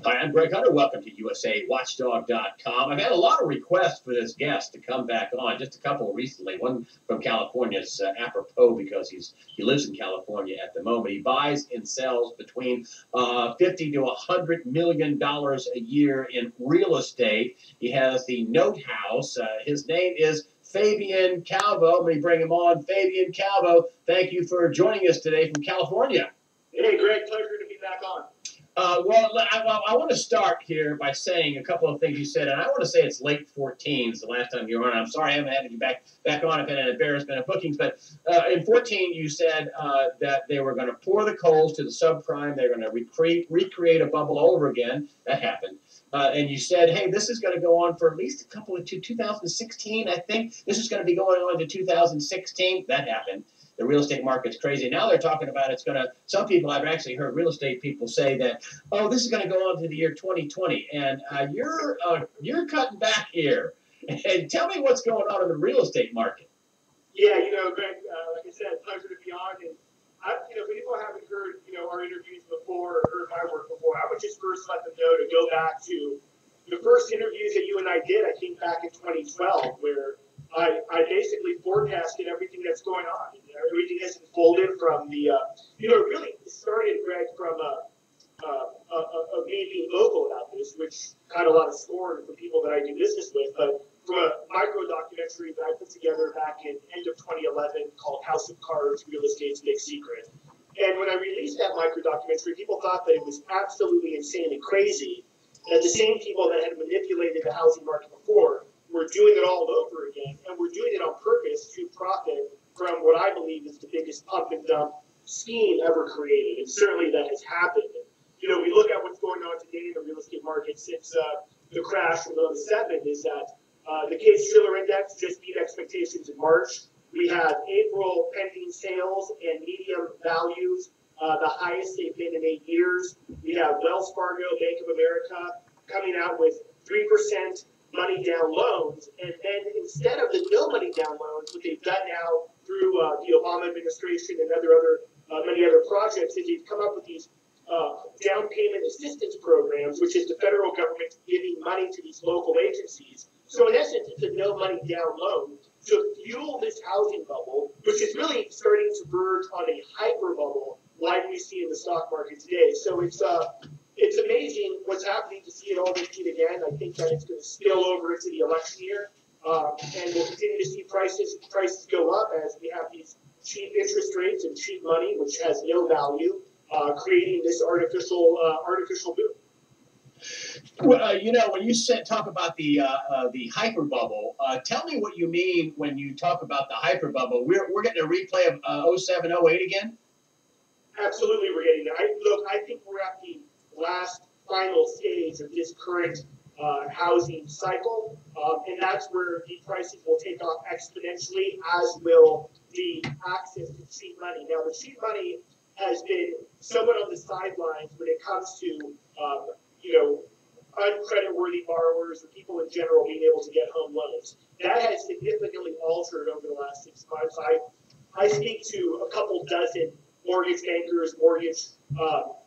Hi, I'm Greg Hunter. Welcome to USAWatchdog.com. I've had a lot of requests for this guest to come back on, just a couple recently. One from California is apropos because he lives in California at the moment. He buys and sells between $50 to $100 million a year in real estate. He has the Note House. His name is Fabian Calvo. Let me bring him on. Fabian Calvo, thank you for joining us today from California. Hey, Greg, pleasure to be back on. I want to start here by saying a couple of things you said, and I want to say it's late 14 is the last time you were on. I'm sorry I haven't had you back on. I've had an embarrassment of bookings, but in 14 you said that they were going to pour the coals to the subprime. They're going to recreate a bubble all over again. That happened. And you said, hey, this is going to go on for at least a couple of 2016, I think. This is going to be going on to 2016. That happened. The real estate market's crazy. Now they're talking about it's going to, some people, I've actually heard real estate people say that, oh, this is going to go on to the year 2020. And you're cutting back here. And tell me what's going on in the real estate market. Yeah, Greg, like I said, pleasure to be on. And, people haven't heard, our interviews before or heard my work before, I would just first let them know to go back to the first interviews that you and I did, I think back in 2012, where I basically forecasted everything that's going on. Everything has unfolded from the, it really started, Greg, from me being vocal about this, which got a lot of scorn from people that I do business with, but from a micro documentary that I put together back in end of 2011 called House of Cards, Real Estate's Big Secret. And when I released that micro documentary, people thought that it was absolutely insane and crazy that the same people that had manipulated the housing market before were doing it all over again, and we're doing it on purpose to profit from what I believe is the biggest pump and dump scheme ever created, and certainly that has happened. We look at what's going on today in the real estate market since the crash from 2007 is that the Case-Shiller Index just beat expectations in March. We have April pending sales and medium values, the highest they've been in 8 years. We have Wells Fargo, Bank of America coming out with 3% money down loans, and then instead of the no money down loans, what they've done now through the Obama administration and many other projects is they've come up with these down payment assistance programs, which is the federal government giving money to these local agencies. So in essence, it's a no money down loan to fuel this housing bubble, which is really starting to verge on a hyper bubble like we see in the stock market today. So it's amazing what's happening to see it all repeat again. I think that it's going to spill over into the election year, and we'll continue to see prices go up as we have these cheap interest rates and cheap money, which has no value, creating this artificial boom. Well, when you talk about the hyper bubble, tell me what you mean when you talk about the hyper bubble. We're getting a replay of 07, 08 again? Absolutely, we're getting there. I think we're at the last final stage of this current housing cycle, and that's where the prices will take off exponentially, as will the access to cheap money. Now, the cheap money has been somewhat on the sidelines when it comes to uncreditworthy borrowers or people in general being able to get home loans. That has significantly altered over the last 6 months. I speak to a couple dozen mortgage bankers, mortgage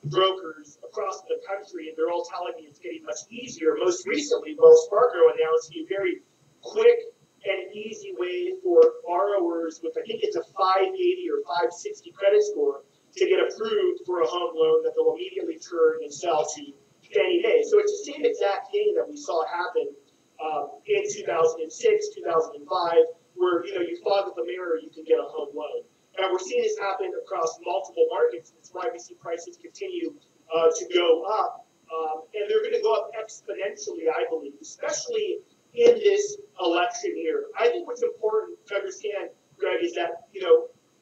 brokers across the country, and they're all telling me it's getting much easier. Most recently, Wells Fargo announced a very quick and easy way for borrowers with, I think it's a 580 or 560 credit score, to get approved for a home loan that they'll immediately turn and sell to Fannie Mae. So it's the same exact thing that we saw happen in 2006, 2005, where you fog up the mirror, you can get a home loan. And we're seeing this happen across multiple markets. That's why we see prices continue to go up. And they're going to go up exponentially, I believe, especially in this election year. I think what's important to understand, Greg, is that,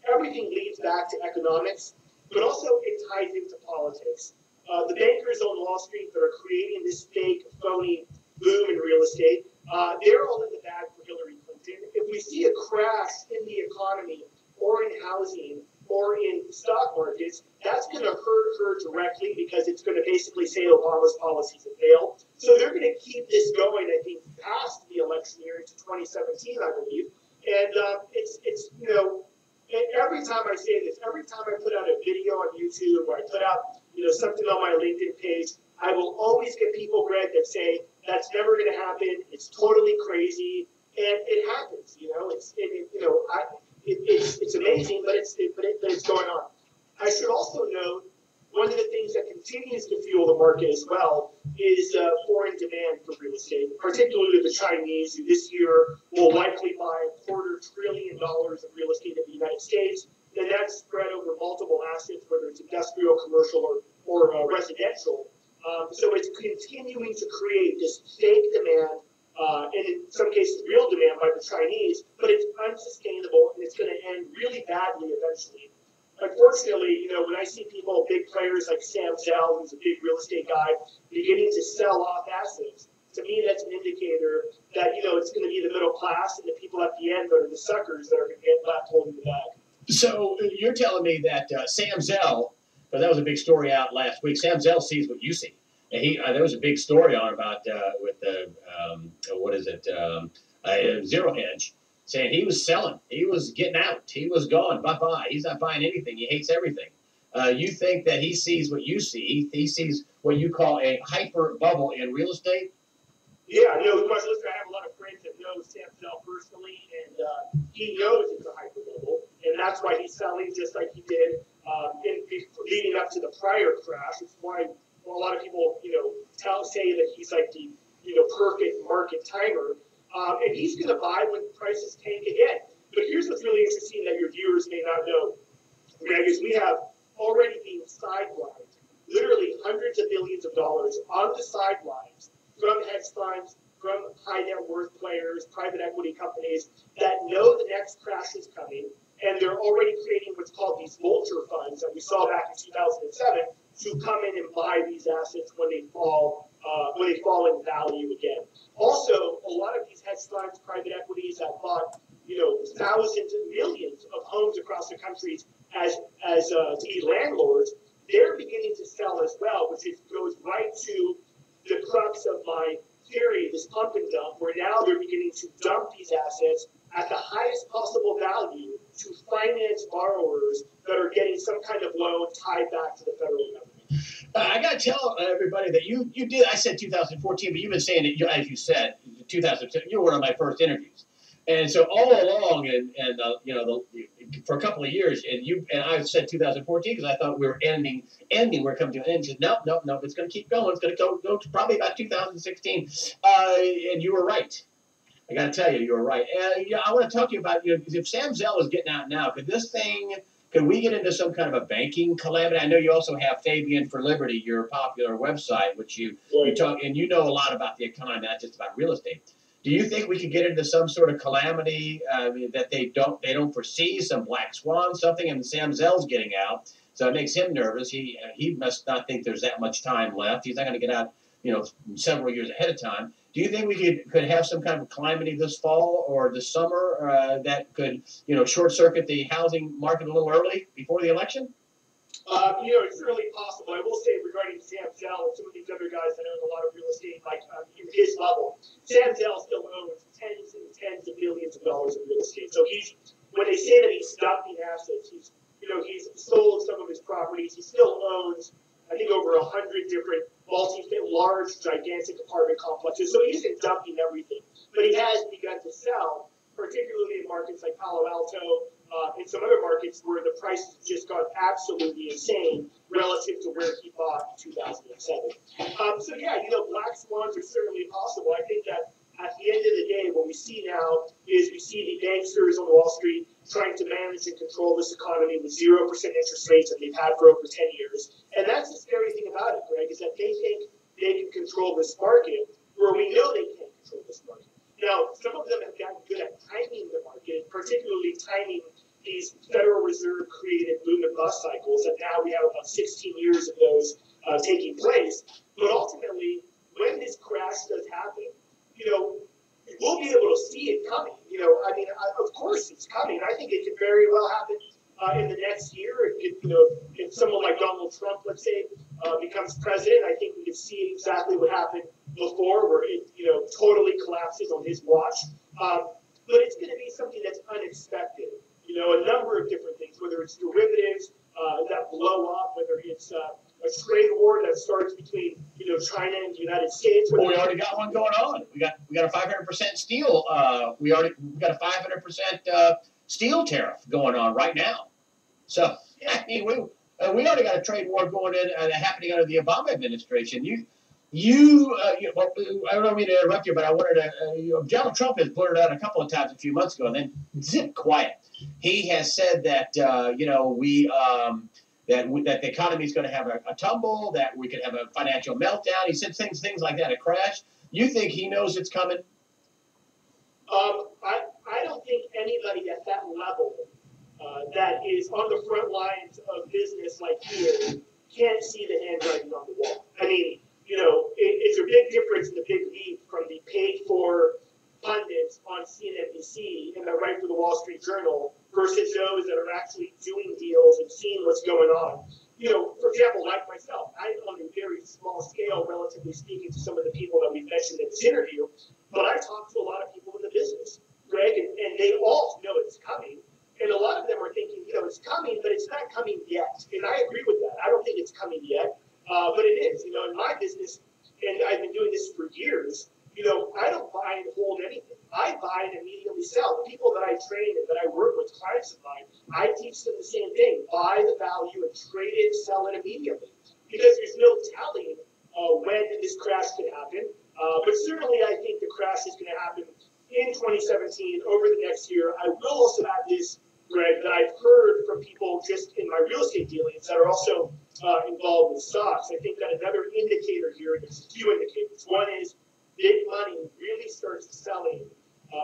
everything leads back to economics, but also it ties into politics. The bankers on Wall Street that are creating this fake, phony boom in real estate, they're all in the bag for Hillary Clinton. If we see a crash in the economy or in housing or in stock markets, that's going to hurt her directly because it's going to basically say Obama's policies have failed. So they're going to keep this going, I think, past the election year into 2017, I believe. And every time I say this, every time I put out a video on YouTube or I put out, something on my LinkedIn page, I will always get people, Greg, that say that's never going to happen. It's totally crazy, and it happens. It's amazing, but it's going on. I should also note one of the things that continues to fuel the market as well is foreign demand for real estate, particularly the Chinese, who this year will likely buy $250 billion of real estate in the United States, and that's spread over multiple assets, whether it's industrial, commercial, or residential. So it's continuing to create this fake demand, and in some cases real demand by the Chinese, but it's unsustainable and it's going to end really badly eventually. Unfortunately, when I see people, big players like Sam Zell, who's a big real estate guy, beginning to sell off assets, to me that's an indicator that, it's going to be the middle class and the people at the end that are the suckers that are going to get left holding the bag. So you're telling me that Sam Zell, because that was a big story out last week, Sam Zell sees what you see. And there was a big story on about with the, Zero Hedge, saying he was selling. He was getting out. He was gone. Bye-bye. He's not buying anything. He hates everything. You think that he sees what you see. He sees what you call a hyper bubble in real estate? Yeah, listen, I have a lot of friends that know Sam Zell personally, and he knows it's a hyper bubble, and that's why he's selling just like he did leading up to the prior crash. It's why a lot of people, say that he's like the, perfect market timer. And he's going to buy when prices tank again. But here's what's really interesting that your viewers may not know, Greg, is we have already been sidelined, literally hundreds of billions of dollars on the sidelines from hedge funds, from high net worth players, private equity companies that know the next crash is coming, and they're already creating what's called these vulture funds that we saw back in 2007 to come in and buy these assets when they fall in value again. Also, a lot of these hedge funds, private equities that bought thousands and millions of homes across the country as to be landlords, they're beginning to sell as well, which goes right to the crux of my theory, this pump and dump, where now they're beginning to dump these assets at the highest possible value to finance borrowers that are getting some kind of loan tied back to the federal government. I got to tell everybody that you did. I said 2014, but you've been saying it, as you said, 2010. You were one of my first interviews, and so all along, for a couple of years, and I said 2014 because I thought we were ending. We're coming to an end. She said, no, it's going to keep going. It's going to go to probably about 2016, and you were right. I got to tell you, you were right. And I want to talk to you about if Sam Zell is getting out now, could we get into some kind of a banking calamity? I know you also have Fabian for Liberty, your popular website, which you talk, and you know a lot about the economy, not just about real estate. Do you think we could get into some sort of calamity that they don't foresee, some black swan, something, and Sam Zell's getting out, so it makes him nervous. He must not think there's that much time left. He's not going to get out, several years ahead of time. Do you think we could have some kind of calamity this fall or this summer that could, short circuit the housing market a little early before the election? It's certainly possible. I will say regarding Sam Zell and some of these other guys that own a lot of real estate, like in his level, Sam Zell still owns tens and tens of billions of dollars of real estate. So when they say that he's dumping assets, he's sold some of his properties. He still owns, I think, over 100 different large, gigantic apartment complexes. So he isn't dumping everything, but he has begun to sell, particularly in markets like Palo Alto, and some other markets where the price has just gone absolutely insane relative to where he bought in 2007. Black swans are certainly possible. I think that at the end of the day, what we see now is we see the banksters on Wall Street trying to manage and control this economy with 0% interest rates that they've had for over 10 years. And that's the scary thing about it, Greg, is that they think they can control this market where we know they can't control this market. Now, some of them have gotten good at timing the market, particularly timing these Federal Reserve created boom and bust cycles, and now we have about 16 years of those taking place. But ultimately, when this crash does happen, we'll be able to see it coming. Of course it's coming. I think it could very well happen in the next year. If someone like Donald Trump, let's say, becomes president, I think we could see exactly what happened before, where it totally collapses on his watch. But it's going to be something that's unexpected. A number of different things, whether it's derivatives that blow up, whether it's a trade war that starts between China and the United States. Well, we already got one going on. We got a 500% steel. We got a 500% steel tariff going on right now. So I mean, we already got a trade war going in happening under the Obama administration. Well, I don't mean to interrupt you, but I wanted to. Donald Trump has blurted out a couple of times a few months ago, and then zip quiet. He has said that that the economy is going to have a tumble, that we could have a financial meltdown. He said things like that, a crash. You think he knows it's coming? I don't think anybody at that level that is on the front lines of business like he is can't see the handwriting on the wall. I mean, it's a big difference in the big leap from the paid-for pundits on CNBC and that write for the Wall Street Journal versus those that are actually doing deals and seeing what's going on. For example, like myself, I'm on a very small scale, relatively speaking, to some of the people that we've mentioned in this interview, but I talk to a lot of people in the business, Greg, and they all know it's coming. And a lot of them are thinking, it's coming, but it's not coming yet. And I agree with that. I don't think it's coming yet, but it is. In my business, and I've been doing this for years, I don't buy and hold anything. I buy and immediately sell. The people that I train and that I work with, clients of mine, I teach them the same thing. Buy the value and trade it, sell it immediately. Because there's no telling when this crash could happen. But certainly I think the crash is going to happen in 2017, over the next year. I will also add this, Greg, that I've heard from people just in my real estate dealings that are also involved with stocks. I think that another indicator here, there's a few indicators. One is big money really starts selling,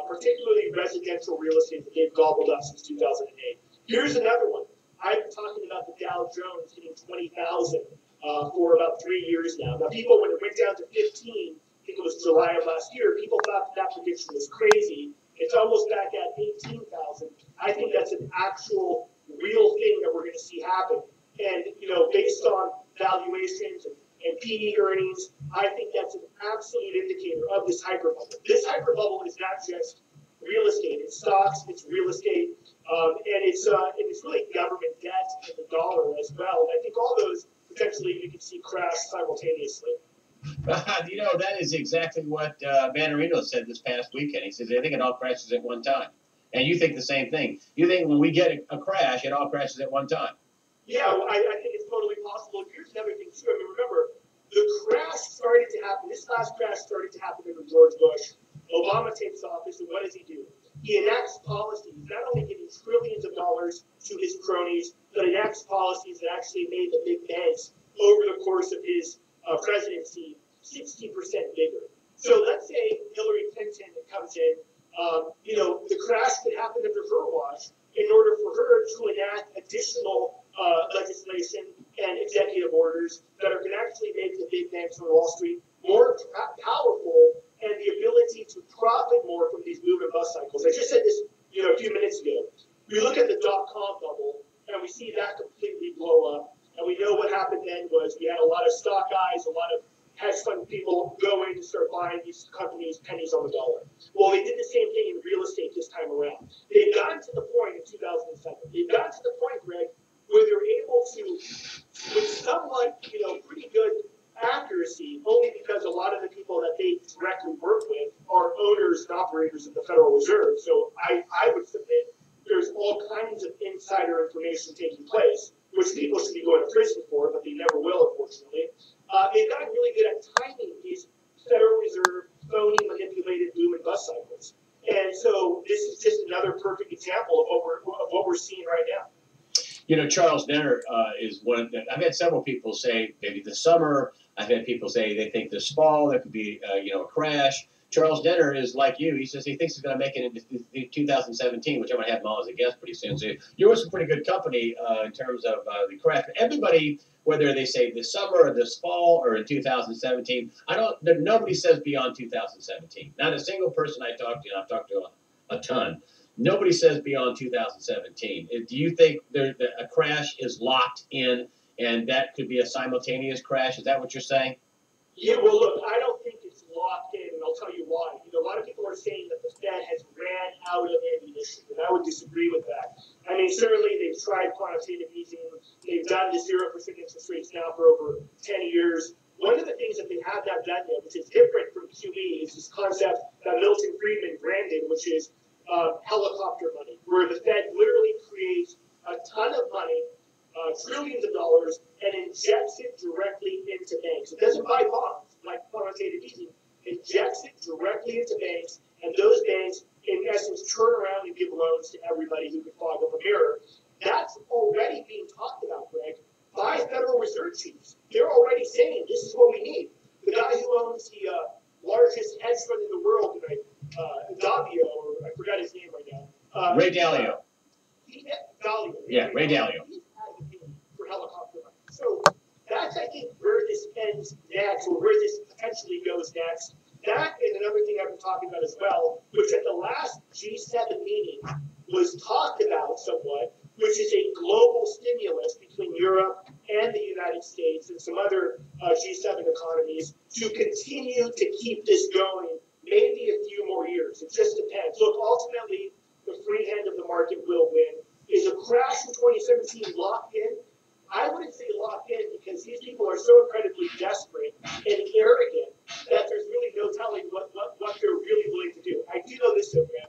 particularly residential real estate that they've gobbled up since 2008. Here's another one. I've been talking about the Dow Jones hitting 20,000 for about 3 years now. Now, people, when it went down to 15, I think it was July of last year, people thought that prediction was crazy. It's almost back at 18,000. I think that's an actual real thing that we're going to see happen. And, based on valuations and PE earnings, I think that's an absolute indicator of this hyperbubble. This hyperbubble is not just real estate. It's stocks, it's real estate, and it's really government debt and the dollar as well. And I think all those potentially you can see crash simultaneously. That is exactly what Manarino said this past weekend. He says, I think it all crashes at one time. And you think the same thing. You think when we get a crash, it all crashes at one time. Yeah, I think it's totally possible. Here's another thing, too. I mean, remember, the crash started to happen. This last crash started to happen under George Bush. Obama takes office, and what does he do? He enacts policies, not only giving trillions of dollars to his cronies, but enacts policies that actually made the big banks over the course of his presidency 60% bigger. So let's say Hillary Clinton comes in, the crash could happen under her watch in order for her to enact additional legislation and executive orders that are going to actually make the big banks on Wall Street more powerful and the ability to profit more from these boom and bust cycles. I just said this, a few minutes ago. We look at the dot-com bubble and we see that completely blow up. And we know what happened then was we had a lot of stock guys, a lot of hedge fund people go in to start buying these companies pennies on the dollar. Well, they did the same thing in real estate this time around. They've gotten to the point in 2007. They've gotten to the point, Greg, where they're able to, with somewhat, pretty good accuracy, only because a lot of the people that they directly work with are owners and operators of the Federal Reserve. So I would submit there's all kinds of insider information taking place, which people should be going to prison for, but they never will, unfortunately. They've gotten really good at timing these Federal Reserve phony manipulated boom and bust cycles. And so this is just another perfect example of what we're seeing right now. Charles Denner is one of the, I've had several people say maybe this summer. I've had people say they think this fall there could be a crash. Charles Denner is like you. He says he thinks he's going to make it into 2017, which I'm going to have him on as a guest pretty soon. So you're with some pretty good company in terms of the crash. Everybody, whether they say this summer or this fall or in 2017, nobody says beyond 2017. Not a single person I talk to, and I've talked to a ton, nobody says beyond 2017. Do you think a crash is locked in and that could be a simultaneous crash? Is that what you're saying? Yeah, well, look, I don't think it's locked in. And a I'll tell you why. A lot of people are saying that the Fed has ran out of ammunition, and I would disagree with that. I mean, certainly they've tried quantitative easing. They've done the 0% interest rates now for over 10 years. One of the things that they have not done yet, which is different from QE, is this concept that Milton Friedman branded, which is helicopter money, where the Fed literally creates a ton of money, trillions of dollars, and injects it directly into banks. It doesn't buy bonds like quantitative easing. It injects it directly into banks, and those banks, in essence, turn around and give loans to everybody who can fog up a mirror. That's already being talked about, Greg, by Federal Reserve chiefs. They're already saying this is what we need. The guy who owns the largest hedge fund in the world, Davio, or I forgot his name right now. Ray Dalio. Dalio. Yeah, Ray Dalio. He's advocating for helicopter money. So that's, I think, where this ends next, or where this potentially goes next. That and another thing I've been talking about as well, which at the last G7 meeting was talked about somewhat, which is a global stimulus between Europe and the United States and some other G7 economies to continue to keep this going maybe a few more years. It just depends. Look, ultimately, the free hand of the market will win. Is a crash in 2017 locked in? I wouldn't say locked in, because these people are so incredibly desperate and arrogant that there's really no telling what they're really willing to do. I do know this, though, Graham.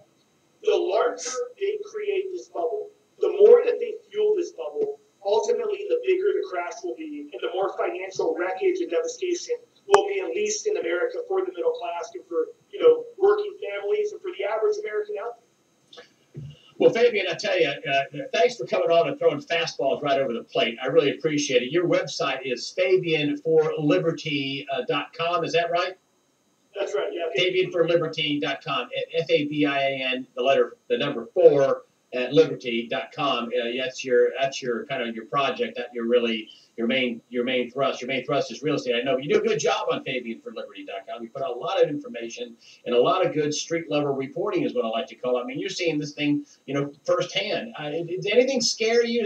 The larger they create this bubble, the more that they fuel this bubble, ultimately the bigger the crash will be, and the more financial wreckage and devastation will be unleashed in America for the middle class and for working families and for the average American out there. Well, Fabian, I tell you, thanks for coming on and throwing fastballs right over the plate. I really appreciate it. Your website is FabianForLiberty.com. Is that right? That's right. Yeah. FabianForLiberty.com. FABIAN, the number 4 at liberty.com. That's your kind of your project. That you're really your main thrust. Your main thrust is real estate. I know, but you do a good job on FabianForLiberty.com. You put out a lot of information and a lot of good street level reporting is what I like to call it. I mean, you're seeing this thing, firsthand. Did anything scare you?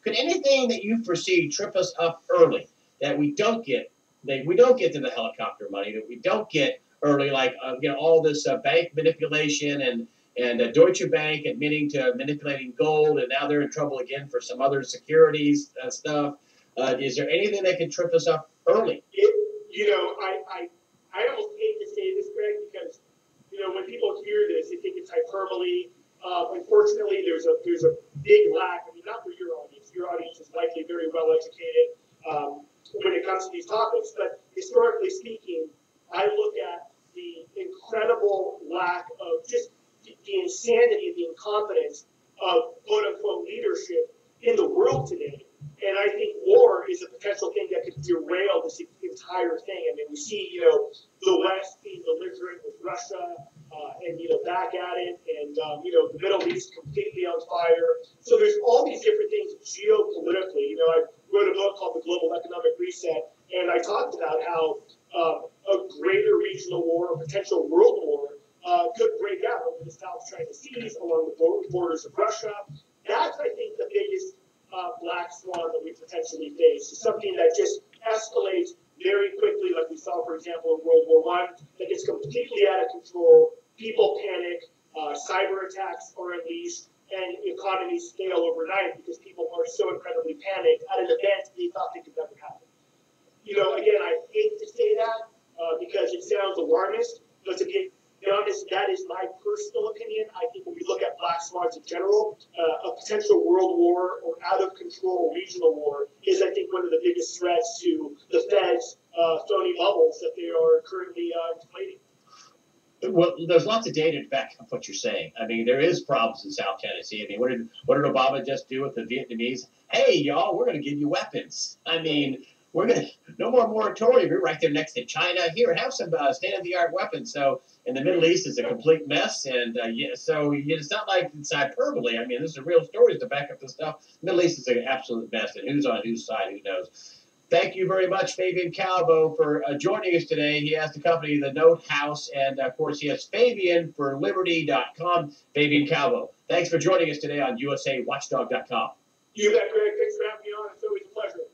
Could anything that you foresee trip us up early that we don't get to the helicopter money, that we don't get early, like all this bank manipulation and Deutsche Bank admitting to manipulating gold, and now they're in trouble again for some other securities stuff. Is there anything that can trip us up early? I almost hate to say this, Greg, because when people hear this, they think it's hyperbole. Unfortunately, there's a big lack. I mean, not for your audience. Your audience is likely very well educated when it comes to these topics. But historically speaking, I look at the incredible lack of just the insanity, the incompetence of quote-unquote leadership in the world today. And I think war is a potential thing that could derail this entire thing. I mean, we see, the West being belligerent with Russia and, back at it, and, the Middle East completely on fire. So there's all these different things geopolitically. I wrote a book called The Global Economic Reset, and I talked about how a greater regional war, a potential world war, could break out over the South China Seas, along the borders of Russia. That's, I think, the biggest black swan that we potentially face. Is something that just escalates very quickly, like we saw, for example, in World War I, that gets completely out of control. People panic, cyber attacks are unleashed, and economies fail overnight because people are so incredibly panicked at an event they thought they could never happen. Again, I hate to say that because it sounds alarmist, but to be honest, that is my personal opinion. I think when we look at black swans in general, a potential world war or out of control regional war is, I think, one of the biggest threats to the Fed's phony bubbles that they are currently inflating. Well, there's lots of data to back up what you're saying. I mean, there is problems in South Tennessee. I mean, what did Obama just do with the Vietnamese? Hey, y'all, we're going to give you weapons. I mean, we're going to no more moratorium. You're right there next to China. Here, have some state-of-the-art weapons. So, in the Middle East is a complete mess, and so it's not like it's hyperbole. I mean, this is real stories to back up this stuff. The Middle East is an absolute mess, and who's on whose side, who knows. Thank you very much, Fabian Calvo, for joining us today. He has the company, The Note House, and, of course, he has FabianForLiberty.com. Fabian Calvo, thanks for joining us today on USAWatchdog.com. You bet, Greg. Thanks for having me on. It's always a pleasure.